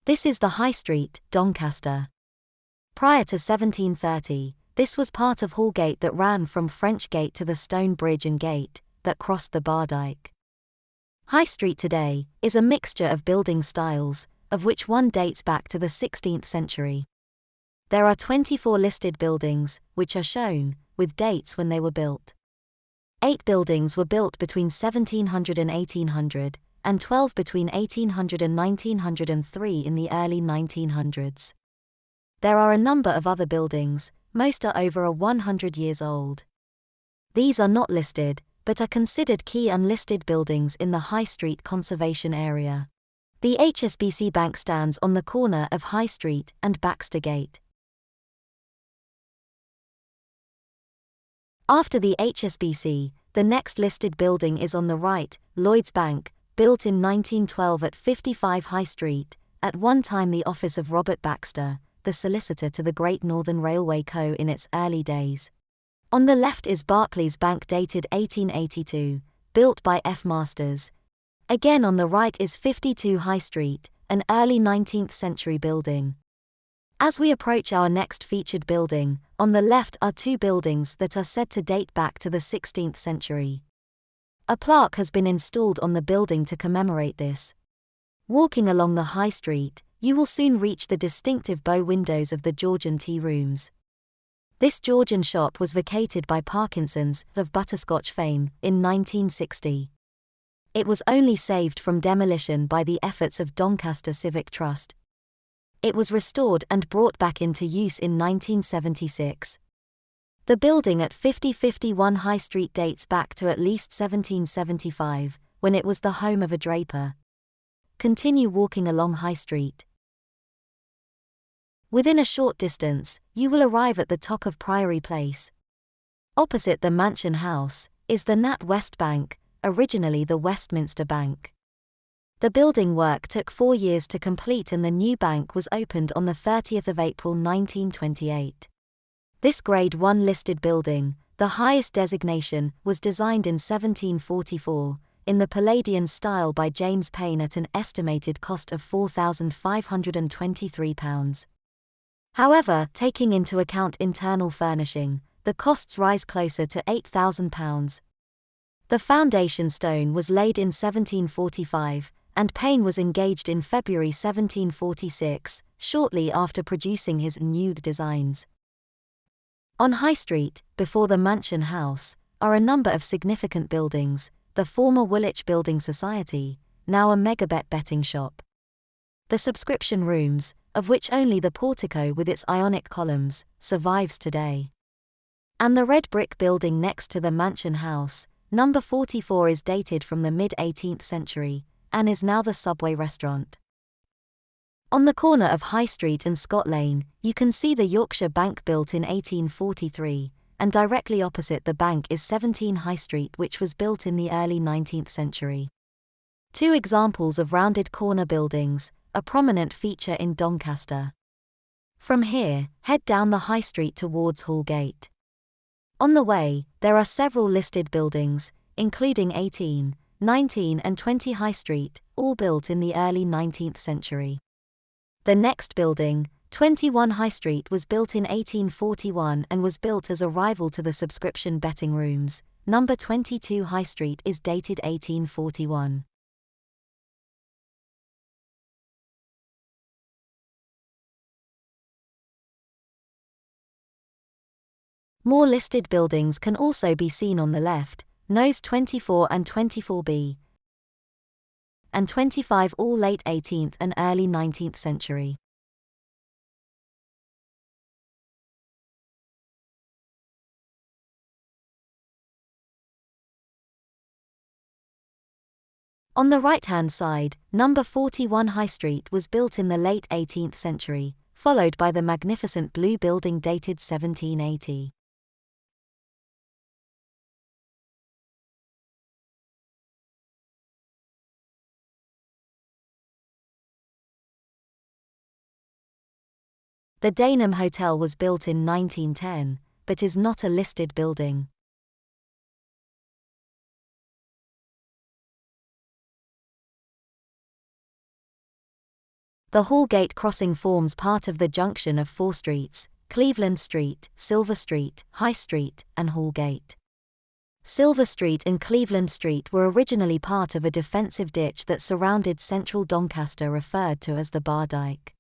This is the High Street, Doncaster. Prior to 1730, this was part of Hallgate that ran from French Gate to the Stone Bridge and Gate that crossed the Bardyke. High Street today is a mixture of building styles, of which one dates back to the 16th century. There are 24 listed buildings, which are shown, with dates when they were built. 8 buildings were built between 1700 and 1800, and 12 between 1800 and 1903 in the early 1900s. There are a number of other buildings, most are over 100 years old. These are not listed, but are considered key unlisted buildings in the High Street Conservation Area. The HSBC Bank stands on the corner of High Street and Baxter Gate. After the HSBC, the next listed building is on the right, Lloyds Bank, built in 1912 at 55 High Street, at one time the office of Robert Baxter, the solicitor to the Great Northern Railway Co. in its early days. On the left is Barclays Bank dated 1882, built by F. Masters. Again on the right is 52 High Street, an early 19th century building. As we approach our next featured building, on the left are 2 buildings that are said to date back to the 16th century. A plaque has been installed on the building to commemorate this. Walking along the High Street, you will soon reach the distinctive bow windows of the Georgian Tea Rooms. This Georgian shop was vacated by Parkinson's, of butterscotch fame, in 1960. It was only saved from demolition by the efforts of Doncaster Civic Trust. It was restored and brought back into use in 1976. The building at 5051 High Street dates back to at least 1775, when it was the home of a draper. Continue walking along High Street. Within a short distance, you will arrive at the top of Priory Place. Opposite the Mansion House is the Nat West Bank, originally the Westminster Bank. The building work took 4 years to complete and the new bank was opened on the 30th of April 1928. This Grade 1 listed building, the highest designation, was designed in 1744, in the Palladian style by James Payn at an estimated cost of £4,523. However, taking into account internal furnishing, the costs rise closer to £8,000. The foundation stone was laid in 1745, and Payn was engaged in February 1746, shortly after producing his new designs. On High Street, before the Mansion House, are a number of significant buildings, the former Woolwich Building Society, now a megabet betting shop. The subscription rooms, of which only the portico with its ionic columns, survives today. And the red brick building next to the Mansion House, number 44, is dated from the mid-18th century, and is now the Subway restaurant. On the corner of High Street and Scott Lane, you can see the Yorkshire Bank built in 1843, and directly opposite the bank is 17 High Street, which was built in the early 19th century. 2 examples of rounded corner buildings, a prominent feature in Doncaster. From here, head down the High Street towards Hallgate. On the way, there are several listed buildings, including 18, 19 and 20 High Street, all built in the early 19th century. The next building, 21 High Street, was built in 1841 and was built as a rival to the subscription betting rooms. Number 22 High Street is dated 1841. More listed buildings can also be seen on the left, Nos 24 and 24B, and 25, all late 18th and early 19th century. On the right-hand side, number 41 High Street was built in the late 18th century, followed by the magnificent blue building dated 1780. The Dagenham Hotel was built in 1910, but is not a listed building. The Hallgate crossing forms part of the junction of four streets: Cleveland Street, Silver Street, High Street, and Hallgate. Silver Street and Cleveland Street were originally part of a defensive ditch that surrounded central Doncaster referred to as the Bar Dyke.